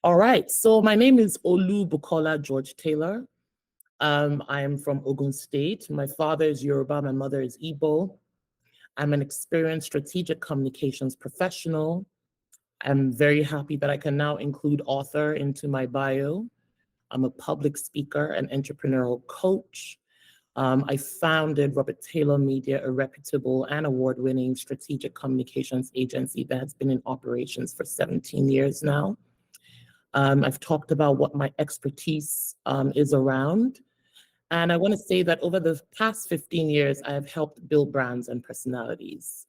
All right, so my name is Olu Bukola George Taylor. I am from Ogun State. My father is Yoruba, my mother is Igbo. I'm an experienced strategic communications professional. I'm very happy that I can now include author into my bio. I'm a public speaker and entrepreneurial coach. I founded Robert Taylor Media, a reputable and award-winning strategic communications agency that has been in operations for 17 years now. I've talked about what my expertise is around. And I want to say that over the past 15 years, I have helped build brands and personalities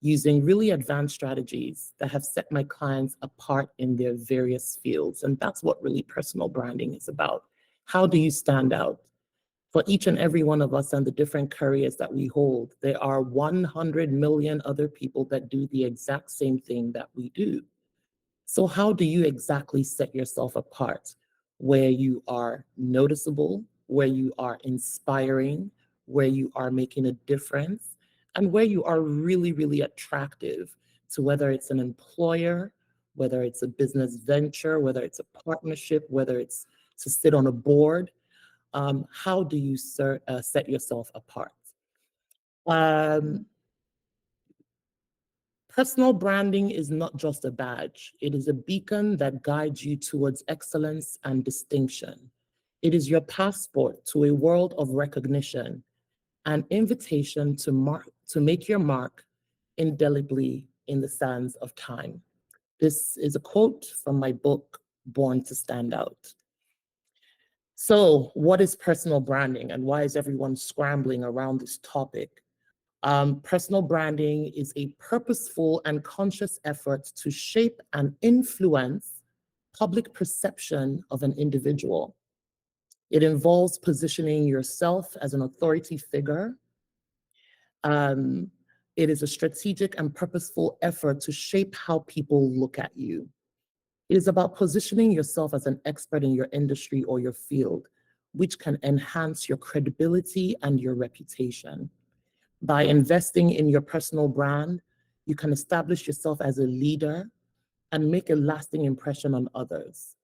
using really advanced strategies that have set my clients apart in their various fields. And that's what really personal branding is about. How do you stand out? For each and every one of us and the different careers that we hold, there are 100 million other people that do the exact same thing that we do. So how do you exactly set yourself apart where you are noticeable, where you are inspiring, where you are making a difference, and where you are really, really attractive to whether it's an employer, whether it's a business venture, whether it's a partnership, whether it's to sit on a board? How do you set yourself apart? Um, Personal branding is not just a badge. It is a beacon that guides you towards excellence and distinction. It is your passport to a world of recognition, an invitation to make your mark indelibly in the sands of time. This is a quote from my book, Born to Stand Out. So, what is personal branding and why is everyone scrambling around this topic? Personal branding is a purposeful and conscious effort to shape and influence public perception of an individual. It involves positioning yourself as an authority figure. Um, it is a strategic and purposeful effort to shape how people look at you. It is about positioning yourself as an expert in your industry or your field, which can enhance your credibility and your reputation. By investing in your personal brand, you can establish yourself as a leader and make a lasting impression on others.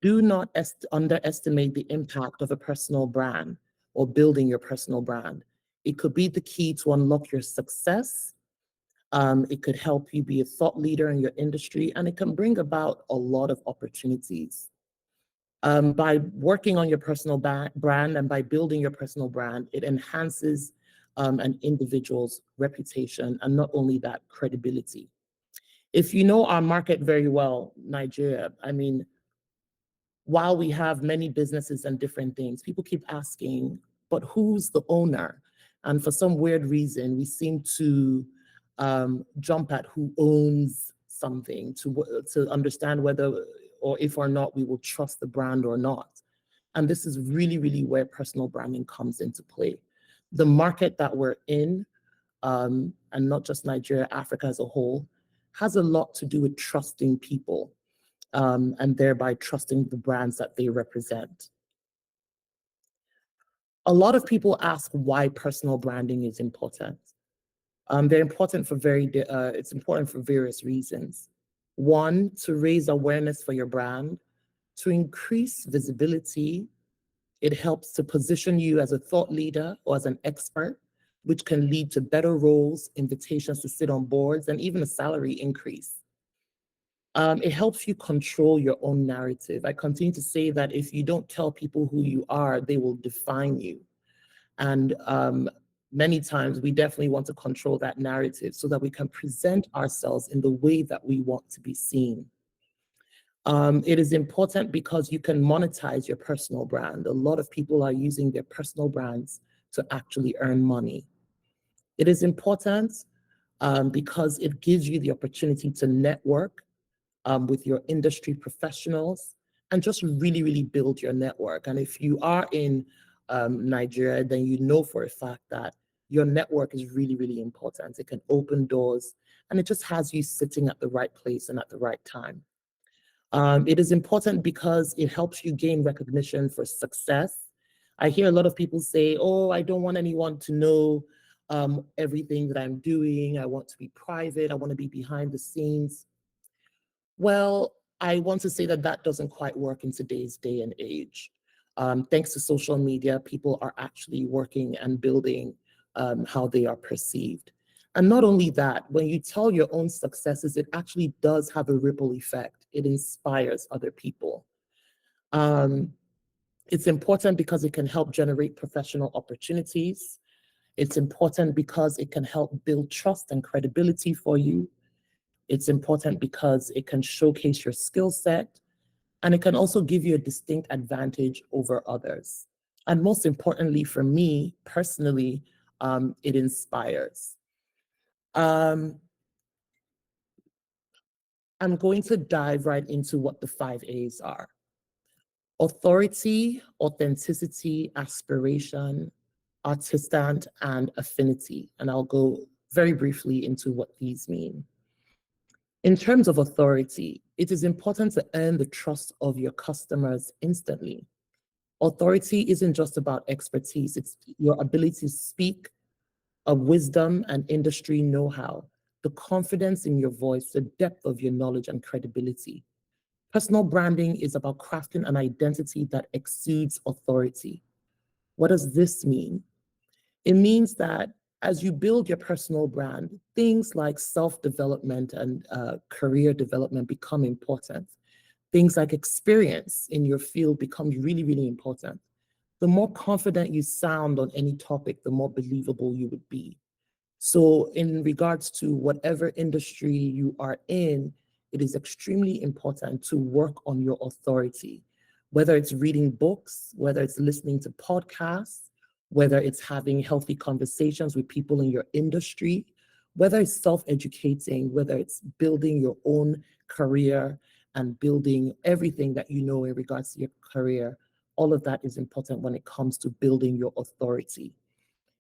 Do not underestimate the impact of a personal brand or building your personal brand. It could be the key to unlock your success. It could help you be a thought leader in your industry, and it can bring about a lot of opportunities. By working on your personal brand and by building your personal brand, it enhances an individual's reputation and not only that, credibility. If you know our market very well, Nigeria, I mean, while we have many businesses and different things, people keep asking, but who's the owner? And for some weird reason, we seem to jump at who owns something to understand whether or if or not we will trust the brand or not. And this is really, really where personal branding comes into play. The market that we're in, and not just Nigeria, Africa as a whole, has a lot to do with trusting people and thereby trusting the brands that they represent. A lot of people ask why personal branding is important. They're important for it's important for various reasons. One, to raise awareness for your brand, to increase visibility. It helps to position you as a thought leader or as an expert, which can lead to better roles, invitations to sit on boards, and even a salary increase. It helps you control your own narrative. I continue to say that if you don't tell people who you are, they will define you. And many times we definitely want to control that narrative so that we can present ourselves in the way that we want to be seen. It is important because you can monetize your personal brand. A lot of people are using their personal brands to actually earn money. It is important because it gives you the opportunity to network with your industry professionals and just really, really build your network. And if you are in Nigeria, then you know for a fact that your network is really, really important. It can open doors and it just has you sitting at the right place and at the right time. It is important because it helps you gain recognition for success. I hear a lot of people say, oh, I don't want anyone to know everything that I'm doing. I want to be private. I want to be behind the scenes. Well, I want to say that that doesn't quite work in today's day and age. Thanks to social media, people are actually working and building how they are perceived. And not only that, when you tell your own successes, it actually does have a ripple effect. It inspires other people. Um, it's important because it can help generate professional opportunities. It's important because it can help build trust and credibility for you. It's important because it can showcase your skill set, and it can also give you a distinct advantage over others. And most importantly, for me personally, it inspires. Um, I'm going to dive right into what the 5 A's are: authority, authenticity, aspiration, artisan, and affinity. And I'll go very briefly into what these mean. In terms of authority, it is important to earn the trust of your customers instantly. Authority isn't just about expertise, it's your ability to speak, of wisdom and industry know how, the confidence in your voice, the depth of your knowledge and credibility. Personal branding is about crafting an identity that exudes authority. What does this mean? It means that as you build your personal brand, things like self development and career development become important. Things like experience in your field becomes really, really important. The more confident you sound on any topic, the more believable you would be. So, in regards to whatever industry you are in, it is extremely important to work on your authority, whether it's reading books, whether it's listening to podcasts, whether it's having healthy conversations with people in your industry, whether it's self educating, whether it's building your own career and building everything that you know in regards to your career. All of that is important when it comes to building your authority.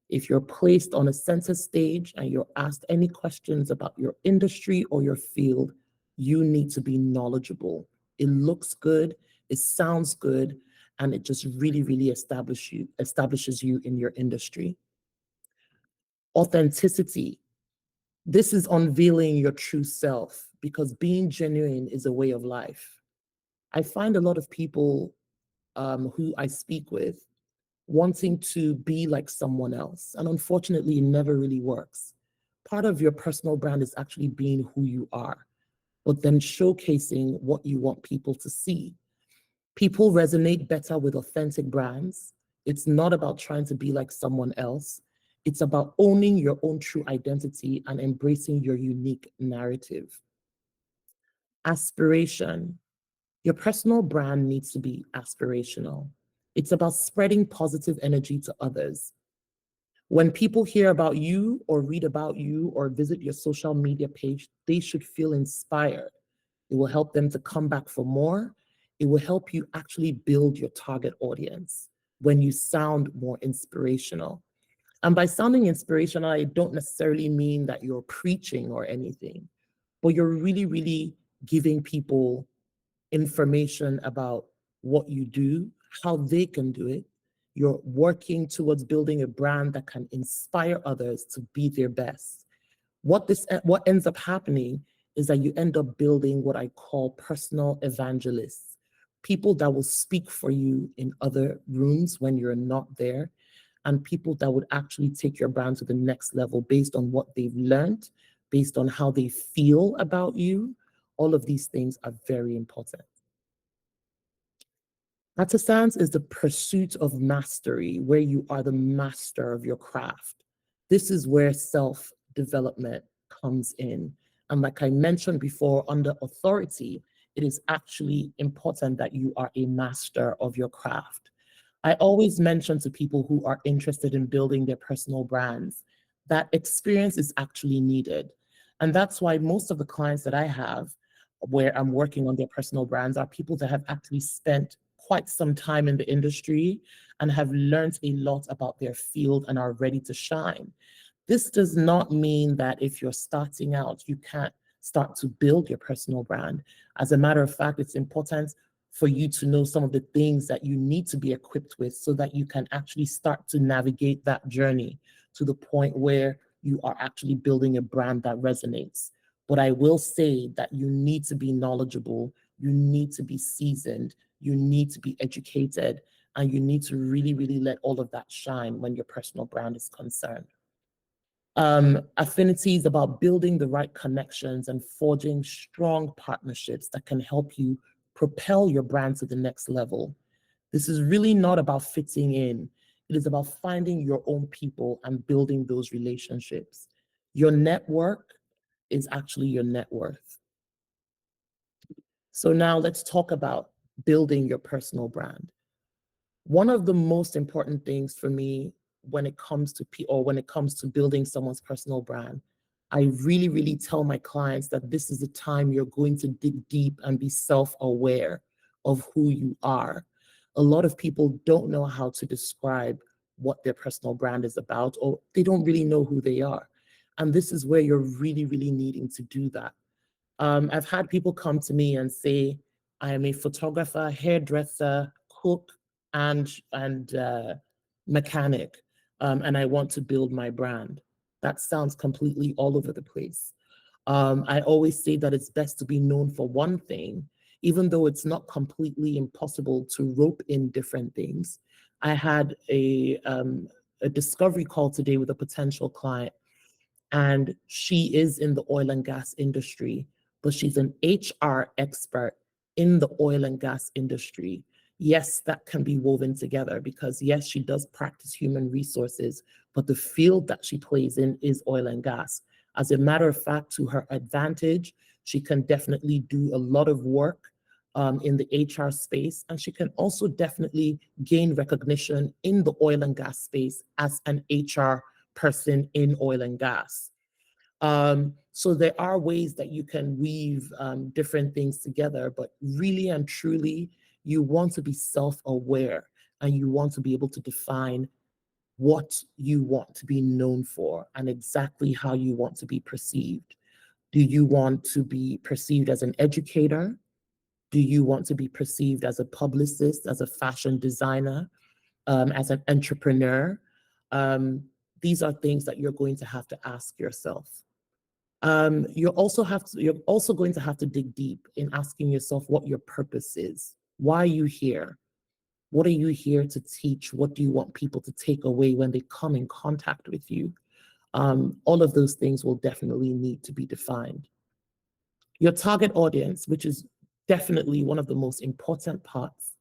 If you're placed on a center stage and you're asked any questions about your industry or your field, you need to be knowledgeable. It looks good, it sounds good, and it just really, really establishes you in your industry. Authenticity. This is unveiling your true self because being genuine is a way of life. I find a lot of people who I speak with wanting to be like someone else. And unfortunately, it never really works. Part of your personal brand is actually being who you are, but then showcasing what you want people to see. People resonate better with authentic brands. It's not about trying to be like someone else. It's about owning your own true identity and embracing your unique narrative. Aspiration. Your personal brand needs to be aspirational. It's about spreading positive energy to others. When people hear about you or read about you or visit your social media page, they should feel inspired. It will help them to come back for more. It will help you actually build your target audience when you sound more inspirational. And by sounding inspirational, I don't necessarily mean that you're preaching or anything, but you're really, really giving people information about what you do, how they can do it. You're working towards building a brand that can inspire others to be their best. What ends up happening is that you end up building what I call personal evangelists, people that will speak for you in other rooms when you're not there, and people that would actually take your brand to the next level based on what they've learned, based on how they feel about you. All of these things are very important. Artisans is the pursuit of mastery, where you are the master of your craft. This is where self development comes in. And like I mentioned before, under authority, it is actually important that you are a master of your craft. I always mention to people who are interested in building their personal brands that experience is actually needed. And that's why most of the clients that I have, where I'm working on their personal brands, are people that have actually spent quite some time in the industry and have learned a lot about their field and are ready to shine. This does not mean that if you're starting out, you can't start to build your personal brand. As a matter of fact, it's important for you to know some of the things that you need to be equipped with so that you can actually start to navigate that journey to the point where you are actually building a brand that resonates. But I will say that you need to be knowledgeable you need to be seasoned, you need to be educated, and you need to really, really let all of that shine when your personal brand is concerned. Affinity is about building the right connections and forging strong partnerships that can help you propel your brand to the next level. This is really not about fitting in. It is about finding your own people and building those relationships. Your network is actually your net worth. So now let's talk about building your personal brand. One of the most important things for me when it comes to when it comes to building someone's personal brand, I really, really tell my clients that this is the time you're going to dig deep and be self-aware of who you are. A lot of people don't know how to describe what their personal brand is about, or they don't really know who they are. And this is where you're really, really needing to do that. I've had people come to me and say, I am a photographer, hairdresser, cook, and mechanic, and I want to build my brand. That sounds completely all over the place. I always say that it's best to be known for one thing, even though it's not completely impossible to rope in different things. I had a discovery call today with a potential client, and she is in the oil and gas industry, but she's an HR expert in the oil and gas industry. Yes, that can be woven together because yes, she does practice human resources, but the field that she plays in is oil and gas. As a matter of fact, to her advantage, she can definitely do a lot of work in the HR space, and she can also definitely gain recognition in the oil and gas space as an HR person in oil and gas. So there are ways that you can weave different things together, but really and truly, you want to be self-aware and you want to be able to define what you want to be known for and exactly how you want to be perceived. Do you want to be perceived as an educator? Do you want to be perceived as a publicist, as a fashion designer, as an entrepreneur? These are things that you're going to have to ask yourself. You're also going to have to dig deep in asking yourself what your purpose is. Why are you here? What are you here to teach? What do you want people to take away when they come in contact with you? All of those things will definitely need to be defined. Your target audience, which is definitely one of the most important parts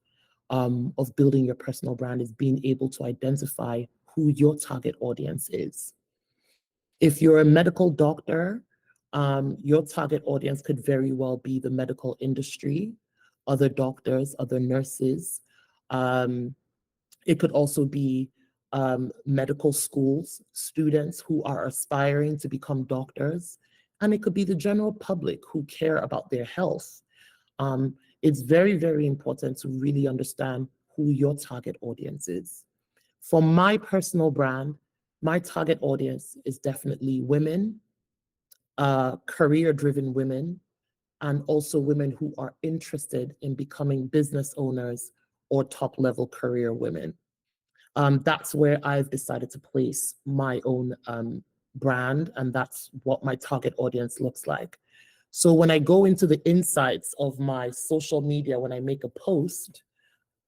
of building your personal brand, is being able to identify who your target audience is. If you're a medical doctor, your target audience could very well be the medical industry, other doctors, other nurses. It could also be medical schools, students who are aspiring to become doctors, and it could be the general public who care about their health. It's very, very important to really understand who your target audience is. For my personal brand, my target audience is definitely women, career-driven women, and also women who are interested in becoming business owners or top-level career women. That's where I've decided to place my own brand, and that's what my target audience looks like. So when I go into the insights of my social media, when I make a post,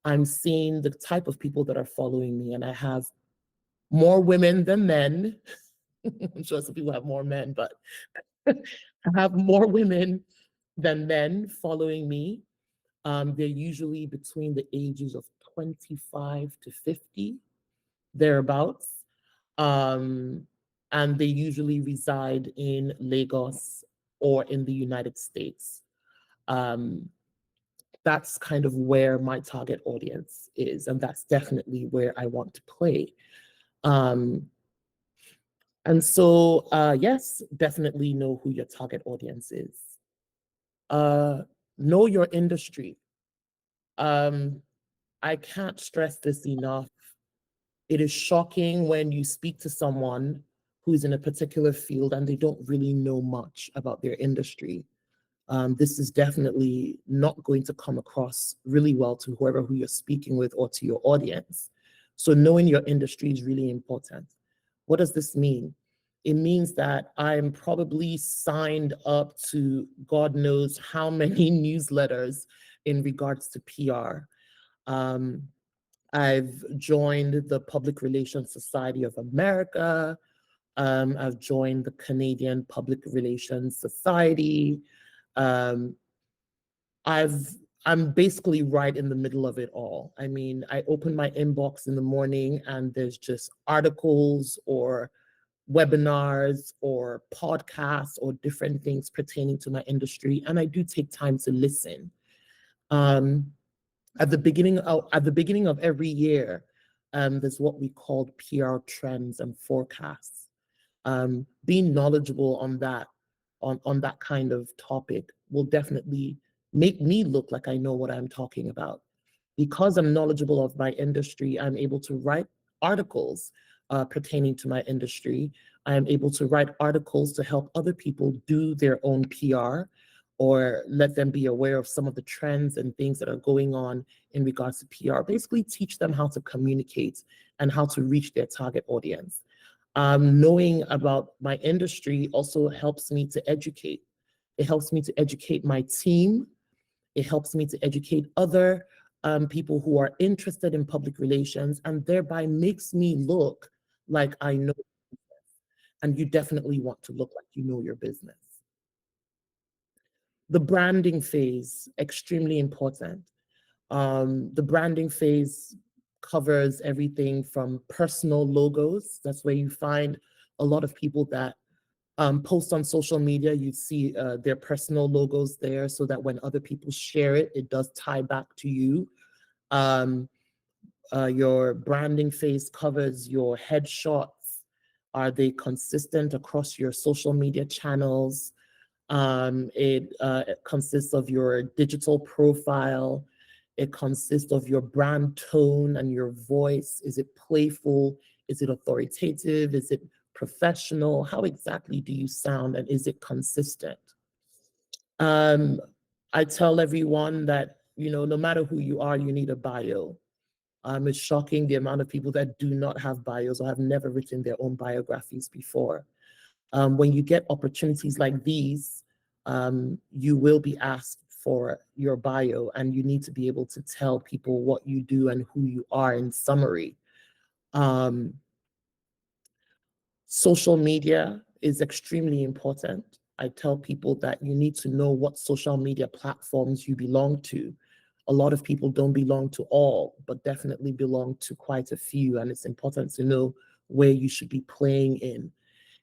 I'm seeing the type of people that are following me, and I have more women than men. I'm sure some people have more men, but I have more women than men following me. They're usually between the ages of 25 to 50, thereabouts. Um, and they usually reside in Lagos or in the United States. Um, that's kind of where my target audience is, and that's definitely where I want to play. Um, and so, yes, definitely know who your target audience is. Know your industry. I can't stress this enough. It is shocking when you speak to someone who's in a particular field and they don't really know much about their industry. This is definitely not going to come across really well to whoever who you're speaking with or to your audience. So knowing your industry is really important. What does this mean? It means that I'm probably signed up to God knows how many newsletters in regards to PR. Um, I've joined the Public Relations Society of America. I've joined the Canadian Public Relations Society. Um, I've I'm basically right in the middle of it all. I mean, I open my inbox in the morning and there's just articles or webinars or podcasts or different things pertaining to my industry, and I do take time to listen. Um, at the beginning of every year, there's what we call PR trends and forecasts. Being knowledgeable on that kind of topic will definitely make me look like I know what I'm talking about. Because I'm knowledgeable of my industry, I'm able to write articles pertaining to my industry. I am able to write articles to help other people do their own PR or let them be aware of some of the trends and things that are going on in regards to PR. Basically, teach them how to communicate and how to reach their target audience. Knowing about my industry also helps me to educate. It helps me to educate my team. It helps me to educate other people who are interested in public relations, and thereby makes me look like I know. And you definitely want to look like you know your business. The branding phase, extremely important. The branding phase covers everything from personal logos. That's where you find a lot of people that post on social media. You see their personal logos there so that when other people share it, it does tie back to you. Um, your branding phase covers your headshots. Are they consistent across your social media channels? It consists of your digital profile. It consists of your brand tone and your voice. Is it playful? Is it authoritative? Is it professional? How exactly do you sound, and is it consistent? Um, I tell everyone that, no matter who you are, you need a bio. It's shocking the amount of people that do not have bios or have never written their own biographies before. When you get opportunities like these, you will be asked for your bio, and you need to be able to tell people what you do and who you are in summary. Um, Social media is extremely important. I tell people that you need to know what social media platforms you belong to. A lot of people don't belong to all, but definitely belong to quite a few, and it's important to know where you should be playing in.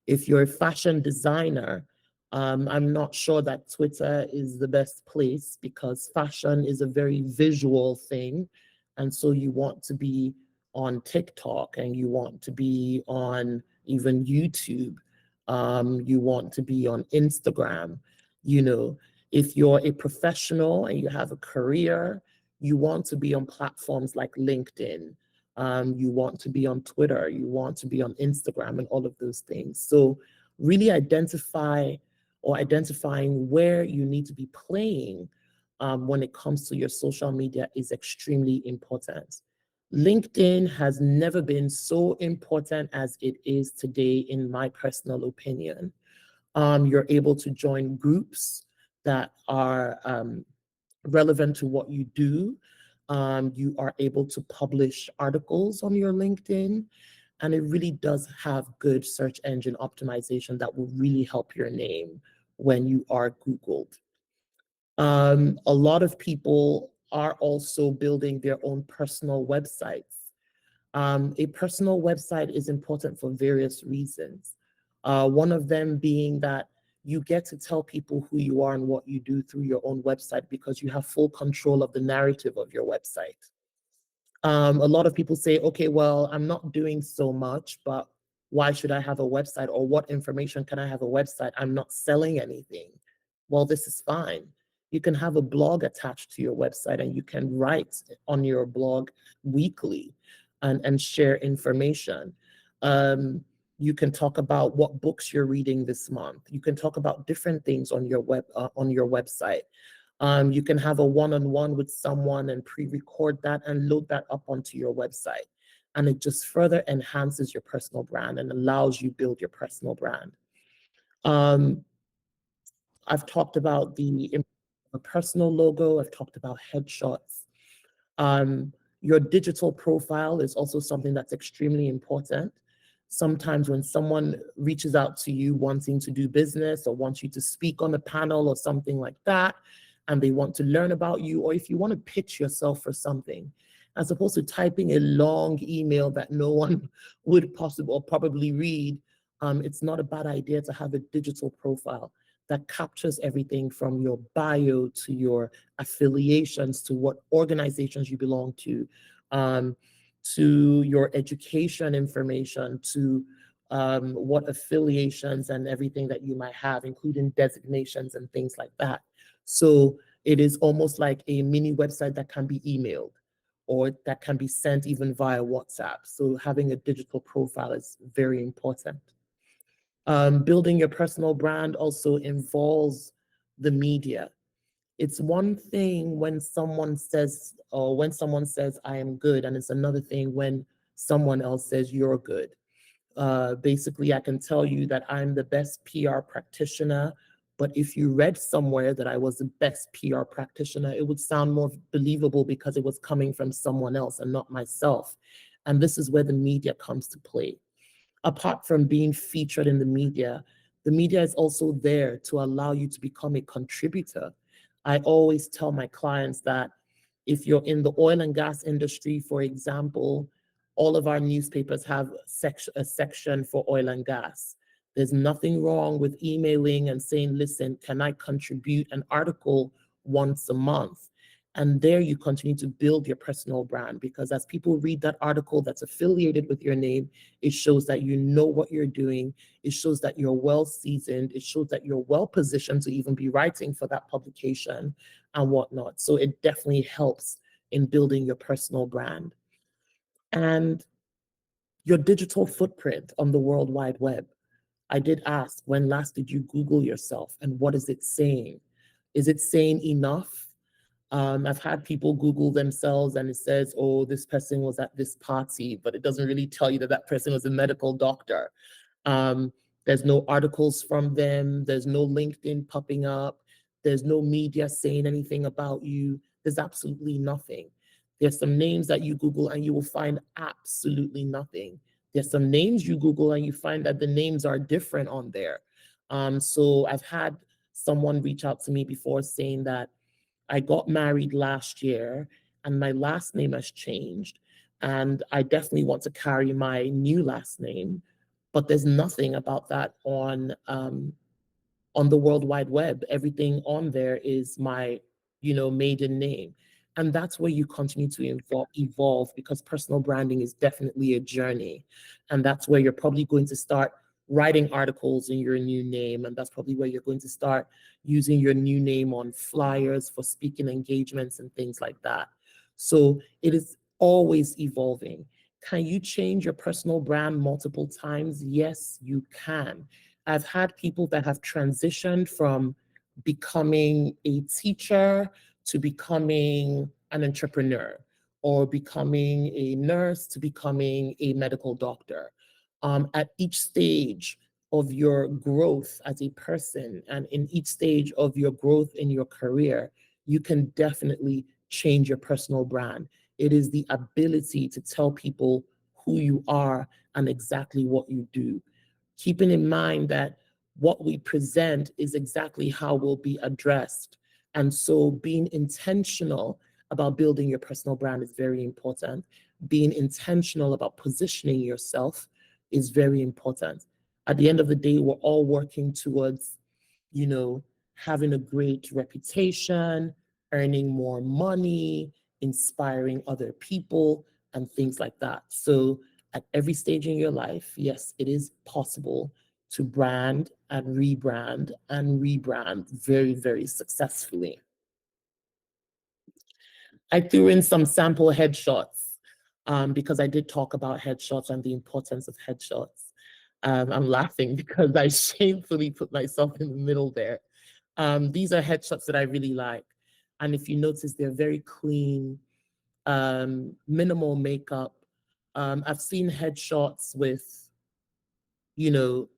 If you're a fashion designer, I'm not sure that Twitter is the best place because fashion is a very visual thing. And so you want to be on TikTok and you want to be on even YouTube. You want to be on Instagram. You know, if you're a professional and you have a career, you want to be on platforms like LinkedIn. You want to be on Twitter, you want to be on Instagram, and all of those things. So really identifying where you need to be playing when it comes to your social media is extremely important. LinkedIn has never been so important as it is today, in my personal opinion. You're able to join groups that are relevant to what you do. You are able to publish articles on your LinkedIn, and it really does have good search engine optimization that will really help your name when you are Googled. A lot of people are also building their own personal websites. A personal website is important for various reasons. One of them being that you get to tell people who you are and what you do through your own website because you have full control of the narrative of your website. A lot of people say, okay, well, I'm not doing so much, but why should I have a website, or what information can I have a website? I'm not selling anything. Well, this is fine. You can have a blog attached to your website and you can write on your blog weekly and share information. Um, you can talk about what books you're reading this month. You can talk about different things on your website. You can have a one-on-one with someone and pre-record that and load that up onto your website. and it just further enhances your personal brand and allows you build your personal brand. Um, I've talked about a personal logo. I've talked about headshots. Um, your digital profile is also something that's extremely important. Sometimes when someone reaches out to you wanting to do business or wants you to speak on a panel or something like that, and they want to learn about you, or if you want to pitch yourself for something, as opposed to typing a long email that no one would possibly or probably read, it's not a bad idea to have a digital profile that captures everything from your bio to your affiliations to what organizations you belong um, to your education information, to what affiliations and everything that you might have, including designations and things like that. So it is almost like a mini website that can be emailed or that can be sent even via WhatsApp. So having a digital profile is very important. Building your personal brand also involves the media. It's one thing when someone says, I am good, and it's another thing when someone else says you're good. Basically, I can tell you that I'm the best PR practitioner, but if you read somewhere that I was the best PR practitioner, it would sound more believable because it was coming from someone else and not myself. And this is where the media comes to play. Apart from being featured in the media is also there to allow you to become a contributor. I always tell my clients that if you're in the oil and gas industry, for example, all of our newspapers have a section for oil and gas. There's nothing wrong with emailing and saying, listen, can I contribute an article once a month? And there you continue to build your personal brand, because as people read that article that's affiliated with your name, it shows that you know what you're doing. It shows that you're well seasoned. It shows that you're well positioned to even be writing for that publication and whatnot. So it definitely helps in building your personal brand. And your digital footprint on the World Wide Web. I did ask, when last did you Google yourself and what is it saying? Is it saying enough? I've had people Google themselves and it says, oh, this person was at this party, but it doesn't really tell you that that person was a medical doctor. Um, there's no articles from them. There's no LinkedIn popping up. There's no media saying anything about you. There's absolutely nothing. There's some names that you Google and you will find absolutely nothing. There's some names you Google and you find that the names are different on there. So I've had someone reach out to me before saying that I got married last year and my last name has changed. And I definitely want to carry my new last name, but there's nothing about that on the World Wide Web. Everything on there is my, maiden name. And that's where you continue to evolve, because personal branding is definitely a journey. And that's where you're probably going to start writing articles in your new name. And that's probably where you're going to start using your new name on flyers for speaking engagements and things like that. So it is always evolving. Can you change your personal brand multiple times? Yes, you can. I've had people that have transitioned from becoming a teacher to becoming an entrepreneur, or becoming a nurse to becoming a medical doctor. At each stage of your growth as a person and in each stage of your growth in your career, you can definitely change your personal brand. It is the ability to tell people who you are and exactly what you do, keeping in mind that what we present is exactly how we'll be addressed. And so being intentional about building your personal brand is very important. Being intentional about positioning yourself is very important. At the end of the day, we're all working towards, having a great reputation, earning more money, inspiring other people, and things like that. So at every stage in your life, yes, it is possible to brand and rebrand very, very successfully. I threw in some sample headshots because I did talk about headshots and the importance of headshots. I'm laughing because I shamefully put myself in the middle there. These are headshots that I really like. And if you notice, they're very clean, minimal makeup, I've seen headshots with, you know,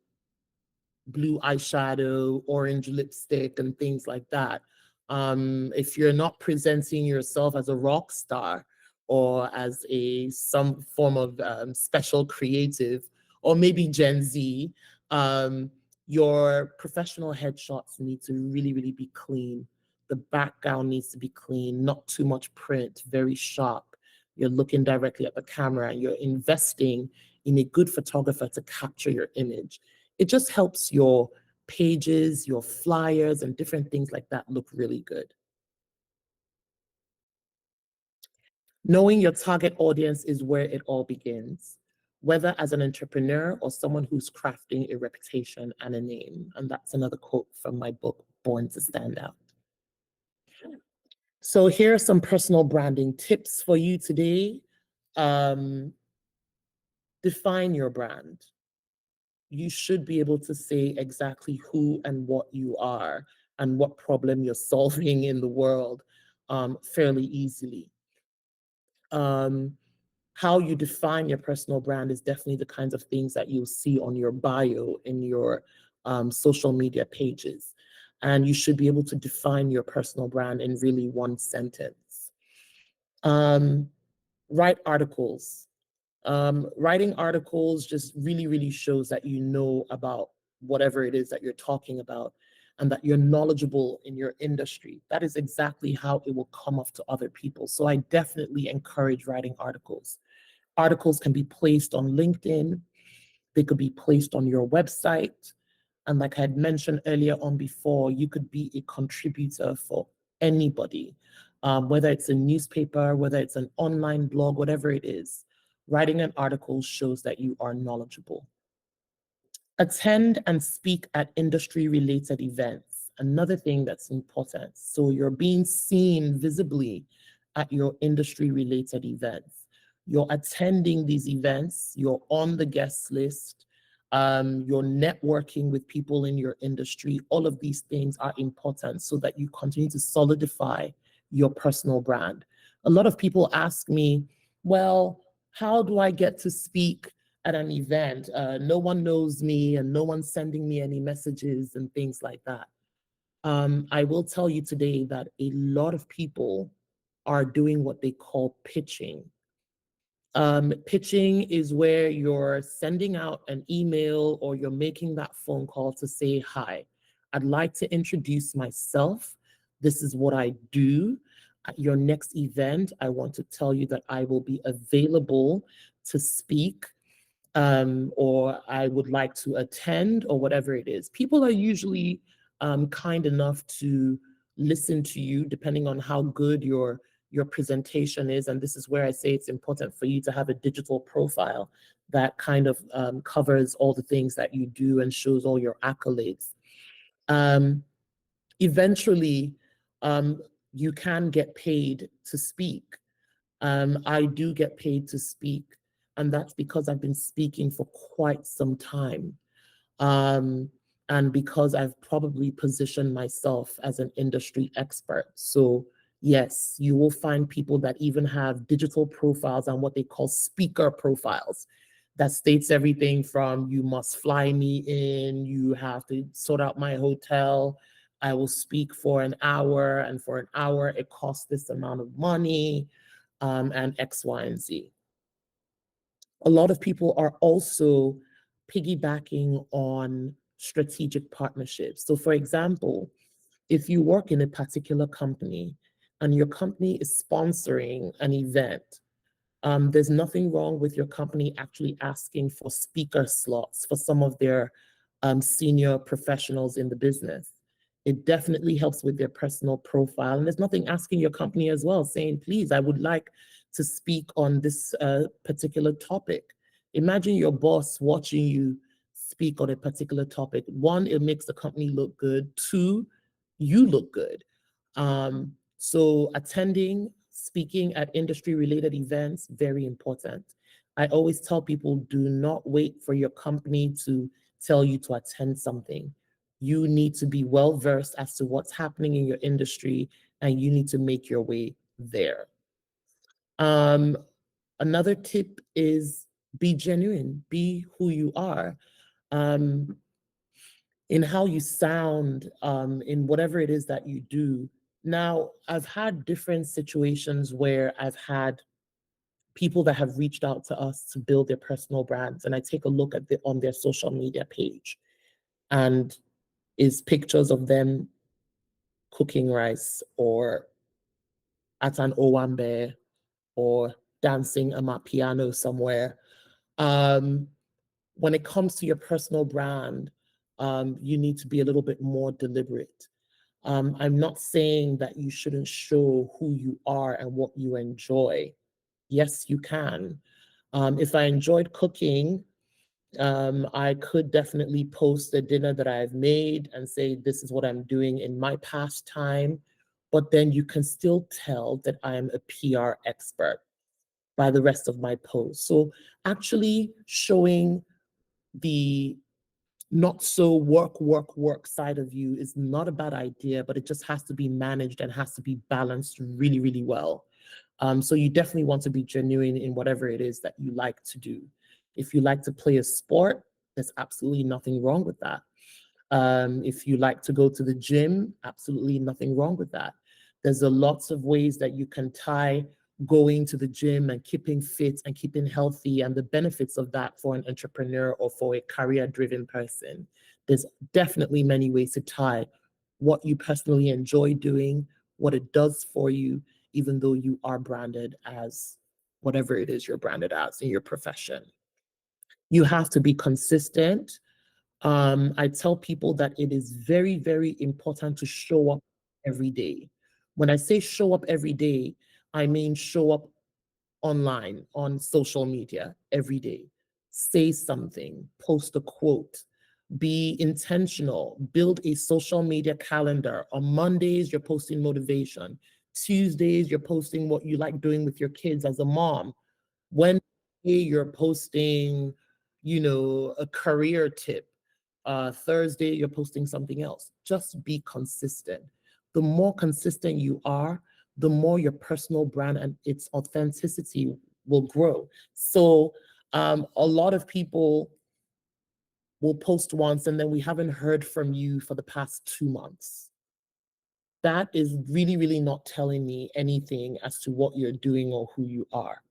blue eyeshadow, orange lipstick, and things like that. If you're not presenting yourself as a rock star or as a some form of special creative, or maybe Gen Z, um, your professional headshots need to really, really be clean. The background needs to be clean, not too much print, very sharp. You're looking directly at the camera and you're investing in a good photographer to capture your image. It just helps your pages, your flyers, and different things like that look really good. Knowing your target audience is where it all begins, whether as an entrepreneur or someone who's crafting a reputation and a name. And that's another quote from my book, Born to Stand Out. So here are some personal branding tips for you today. Um, define your brand. You should be able to say exactly who and what you are and what problem you're solving in the world fairly easily. Um, how you define your personal brand is definitely the kinds of things that you'll see on your bio in your social media pages. And you should be able to define your personal brand in really one sentence. Um, write articles. Writing articles just really, really shows that you know about whatever it is that you're talking about and that you're knowledgeable in your industry. That is exactly how it will come off to other people. So I definitely encourage writing articles. Articles can be placed on LinkedIn, they could be placed on your website. And like I had mentioned earlier on before, you could be a contributor for anybody, whether it's a newspaper, whether it's an online blog, whatever it is. Writing an article shows that you are knowledgeable. Attend and speak at industry related events. Another thing that's important. So you're being seen visibly at your industry related events. You're attending these events, you're on the guest list, you're networking with people in your industry. All of these things are important so that you continue to solidify your personal brand. A lot of people ask me, well, how do I get to speak at an event? No one knows me and no one's sending me any messages and things like that. I will tell you today that a lot of people are doing what they call pitching. Pitching is where you're sending out an email or you're making that phone call to say, hi, I'd like to introduce myself. This is what I do. At your next event, I want to tell you that I will be available to speak, or I would like to attend, or whatever it is. People are usually kind enough to listen to you depending on how good your presentation is. And this is where I say it's important for you to have a digital profile that kind of covers all the things that you do and shows all your accolades. Um, eventually, um, you can get paid to speak. I do get paid to speak, and that's because I've been speaking for quite some time. Um, and because I've probably positioned myself as an industry expert. So, yes, you will find people that even have digital profiles and what they call speaker profiles that states everything from you must fly me in, you have to sort out my hotel, I will speak for an hour, and for an hour it costs this amount of money, and X, Y, and Z. A lot of people are also piggybacking on strategic partnerships. So, for example, if you work in a particular company and your company is sponsoring an event, there's nothing wrong with your company actually asking for speaker slots for some of their senior professionals in the business. It definitely helps with their personal profile. And there's nothing asking your company as well, saying, please, I would like to speak on this particular topic. Imagine your boss watching you speak on a particular topic. One, it makes the company look good. Two, you look good. So attending, speaking at industry related events, very important. I always tell people, do not wait for your company to tell you to attend something. You need to be well versed as to what's happening in your industry and you need to make your way there. Um, Another tip is be genuine, be who you are. Um, in how you sound, in whatever it is that you do. Now, I've had different situations where I've had people that have reached out to us to build their personal brands, and I take a look at on their social media page, and is pictures of them cooking rice or at an owambe or dancing a piano somewhere. Um, when it comes to your personal brand, you need to be a little bit more deliberate. I'm not saying that you shouldn't show who you are and what you enjoy. Yes, you can. If I enjoyed cooking, I could definitely post a dinner that I've made and say, this is what I'm doing in my pastime. But then you can still tell that I am a PR expert by the rest of my posts. So actually showing the not so work side of you is not a bad idea, but it just has to be managed and has to be balanced really, really well. So you definitely want to be genuine in whatever it is that you like to do. If you like to play a sport, there's absolutely nothing wrong with that. If you like to go to the gym, absolutely nothing wrong with that. There's a lots of ways that you can tie going to the gym and keeping fit and keeping healthy and the benefits of that for an entrepreneur or for a career-driven person. There's definitely many ways to tie what you personally enjoy doing, what it does for you, even though you are branded as whatever it is you're branded as in your profession. You have to be consistent. I tell people that it is very, very important to show up every day. When I say show up every day, I mean show up online, on social media every day. Say something, post a quote, be intentional, build a social media calendar. On Mondays, you're posting motivation. Tuesdays, you're posting what you like doing with your kids as a mom. Wednesday, you're posting, a career tip. Thursday, you're posting something else. Just be consistent. The more consistent you are, the more your personal brand and its authenticity will grow. So, a lot of people will post once and then we haven't heard from you for the past 2 months. That is really, really not telling me anything as to what you're doing or who you are.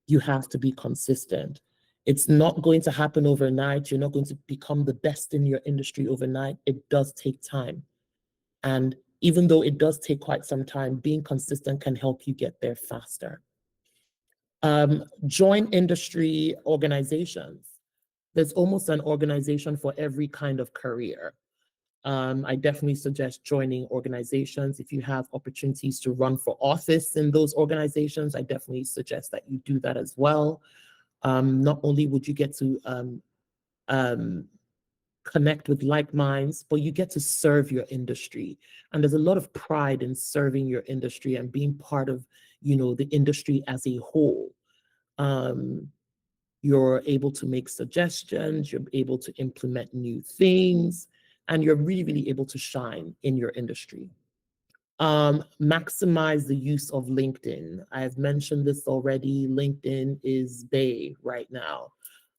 You have to be consistent. It's not going to happen overnight. You're not going to become the best in your industry overnight. It does take time. And even though it does take quite some time, being consistent can help you get there faster. Join industry organizations. There's almost an organization for every kind of career. I definitely suggest joining organizations. If you have opportunities to run for office in those organizations, I definitely suggest that you do that as well. Not only would you get to um, connect with like minds, but you get to serve your industry. And there's a lot of pride in serving your industry and being part of, the industry as a whole. Um, you're able to make suggestions, you're able to implement new things, and you're really, really able to shine in your industry. Maximize the use of LinkedIn. I've mentioned this already. LinkedIn is Bay right now.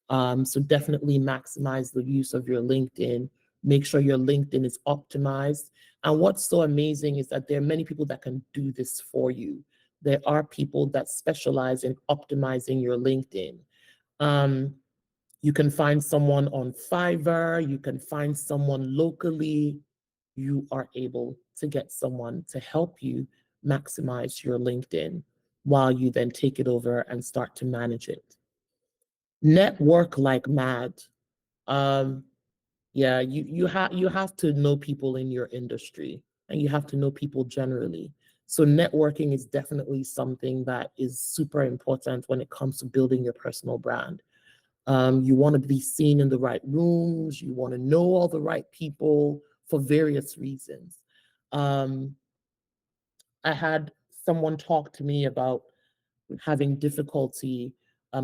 So definitely maximize the use of your LinkedIn. Make sure your LinkedIn is optimized. And what's so amazing is that there are many people that can do this for you. There are people that specialize in optimizing your LinkedIn. Um, you can find someone on Fiverr, you can find someone locally. You are able to get someone to help you maximize your LinkedIn while you then take it over and start to manage it. Network like mad. Um, yeah, you have to know people in your industry and you have to know people generally. So networking is definitely something that is super important when it comes to building your personal brand. You want to be seen in the right rooms. You want to know all the right people for various reasons. Um, I had someone talk to me about having difficulty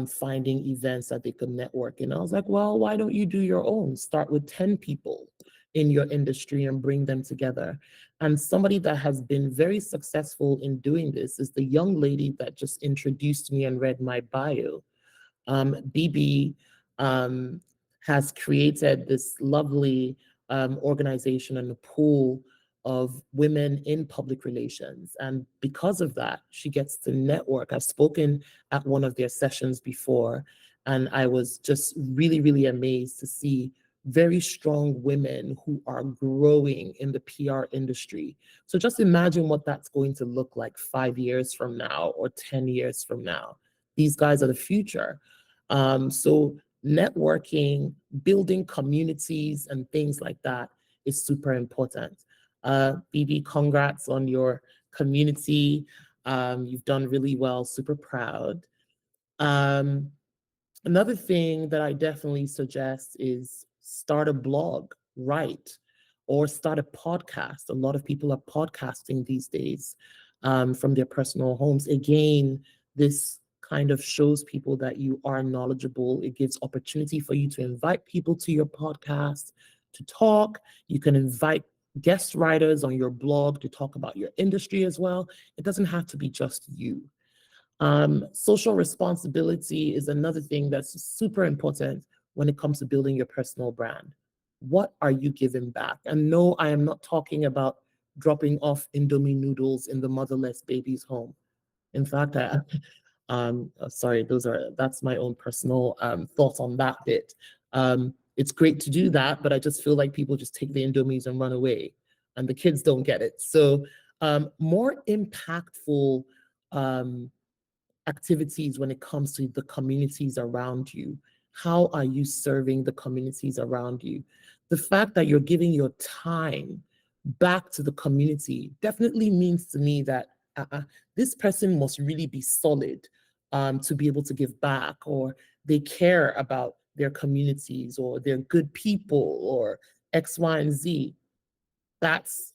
finding events that they could network in. I was like, well, why don't you do your own? Start with 10 people. in your industry and bring them together. And somebody that has been very successful in doing this is the young lady that just introduced me and read my bio. BB um, has created this lovely organization and a pool of women in public relations. And because of that, she gets to network. I've spoken at one of their sessions before, and I was just really, really amazed to see very strong women who are growing in the PR industry. So just imagine what that's going to look like 5 years from now or 10 years from now. These guys are the future. So networking, building communities and things like that is super important. BB, congrats on your community. You've done really well, super proud. Um, Another thing that I definitely suggest is start a blog, write, or start a podcast. A lot of people are podcasting these days from their personal homes. Again, this kind of shows people that you are knowledgeable. It gives opportunity for you to invite people to your podcast to talk. You can invite guest writers on your blog to talk about your industry as well. It doesn't have to be just you. Social responsibility is another thing that's super important when it comes to building your personal brand. What are you giving back? And no, I am not talking about dropping off Indomie noodles in the motherless baby's home. In fact, sorry, that's my own personal thoughts on that bit. It's great to do that, but I just feel like people just take the Indomies and run away, and the kids don't get it. So more impactful activities when it comes to the communities around you. How are you serving the communities around you? The fact that you're giving your time back to the community definitely means to me that this person must really be solid to be able to give back, or they care about their communities, or they're good people, or X, Y, and Z. That's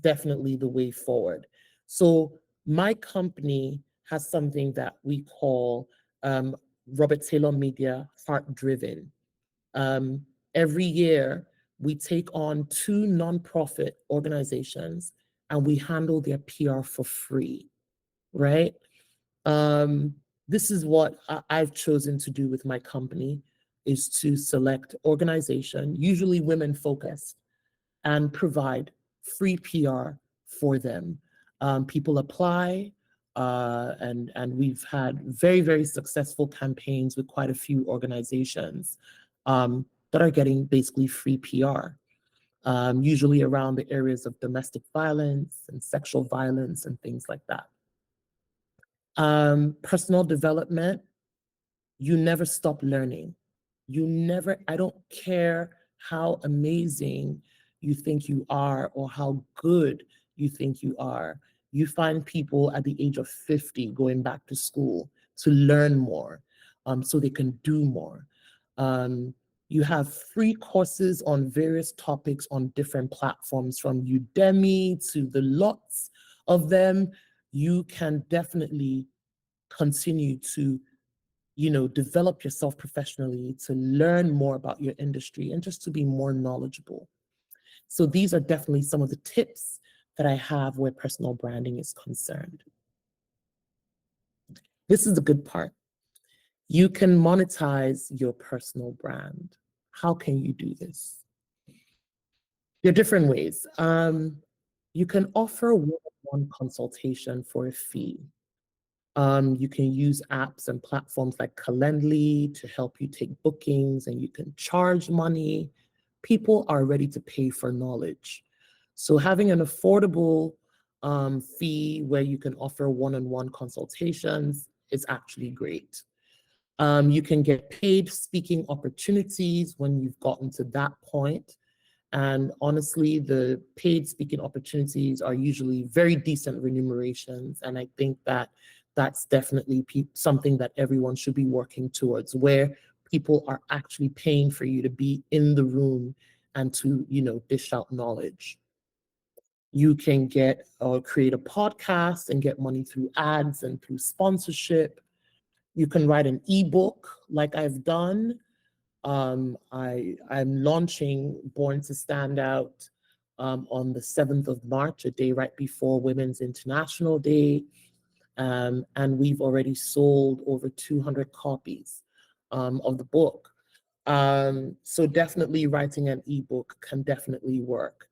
definitely the way forward. So my company has something that we call um, Robert Taylor Media Heart Driven. Um, every year, we take on two nonprofit organizations and we handle their PR for free, right? Um, this is what I've chosen to do with my company, is to select organization, usually women focused, and provide free PR for them. People apply, and we've had very, very successful campaigns with quite a few organizations that are getting basically free PR, usually around the areas of domestic violence and sexual violence and things like that. Personal development, you never stop learning. I don't care how amazing you think you are or how good you think you are. You find people at the age of 50 going back to school to learn more so they can do more. You have free courses on various topics on different platforms, from Udemy to the lots of them. You can definitely continue to develop yourself professionally, to learn more about your industry and just to be more knowledgeable. So these are definitely some of the tips that I have where personal branding is concerned. This is the good part. You can monetize your personal brand. How can you do this? There are different ways. You can offer one-on-one consultation for a fee. You can use apps and platforms like Calendly to help you take bookings, and you can charge money. People are ready to pay for knowledge. So having an affordable fee where you can offer one-on-one consultations is actually great. You can get paid speaking opportunities when you've gotten to that point. And honestly, the paid speaking opportunities are usually very decent remunerations. And I think that that's definitely something that everyone should be working towards, where people are actually paying for you to be in the room and to, dish out knowledge. You can get or create a podcast and get money through ads and through sponsorship. You can write an ebook like I've done. I'm launching Born to Stand Out on the 7th of March, a day right before Women's International Day. And we've already sold over 200 copies of the book. So definitely writing an ebook can definitely work.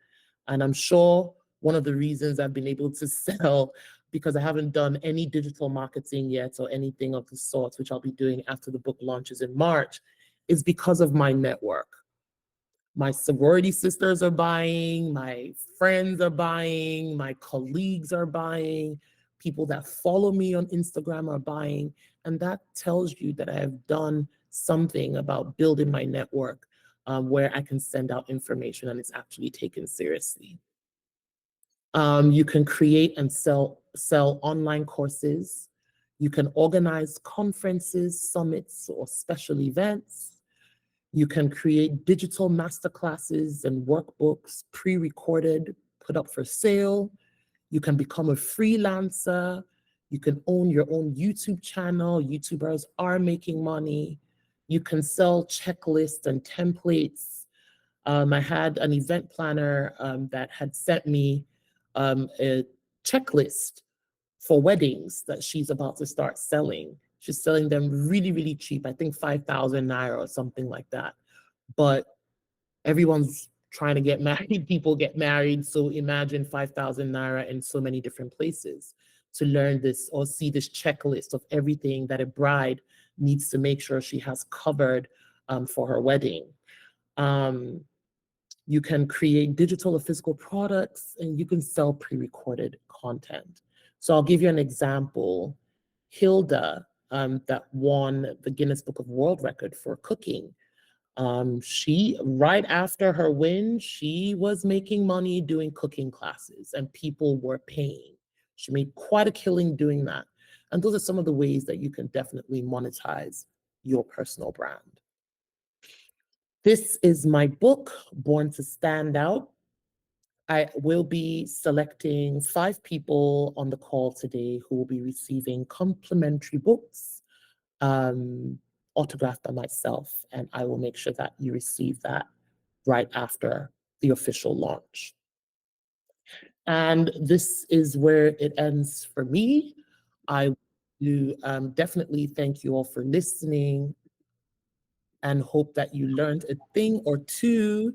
And I'm sure one of the reasons I've been able to sell, because I haven't done any digital marketing yet or anything of the sort, which I'll be doing after the book launches in March, is because of my network. My sorority sisters are buying, my friends are buying, my colleagues are buying, people that follow me on Instagram are buying. And that tells you that I have done something about building my network where I can send out information and it's actually taken seriously. You can create and sell online courses. You can organize conferences, summits, or special events. You can create digital masterclasses and workbooks pre-recorded, put up for sale. You can become a freelancer. You can own your own YouTube channel. YouTubers are making money. You can sell checklists and templates. I had an event planner that had sent me a checklist for weddings that she's about to start selling. She's selling them really, really cheap. I think 5,000 naira or something like that. But everyone's trying to get married. People get married. So imagine 5,000 naira in so many different places to learn this or see this checklist of everything that a bride needs to make sure she has covered for her wedding. You can create digital or physical products, and you can sell pre-recorded content. So I'll give you an example. Hilda, that won the Guinness Book of World Record for cooking. She, right after her win, she was making money doing cooking classes and people were paying. She made quite a killing doing that. And those are some of the ways that you can definitely monetize your personal brand. This is my book, Born to Stand Out. I will be selecting 5 people on the call today who will be receiving complimentary books autographed by myself, and I will make sure that you receive that right after the official launch. And this is where it ends for me. I do definitely thank you all for listening and hope that you learned a thing or two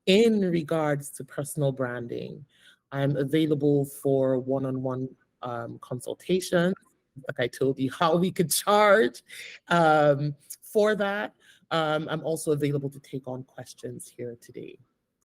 in regards to personal branding. I'm available for one-on-one consultation. Like I told you, how we could charge for that. I'm also available to take on questions here today.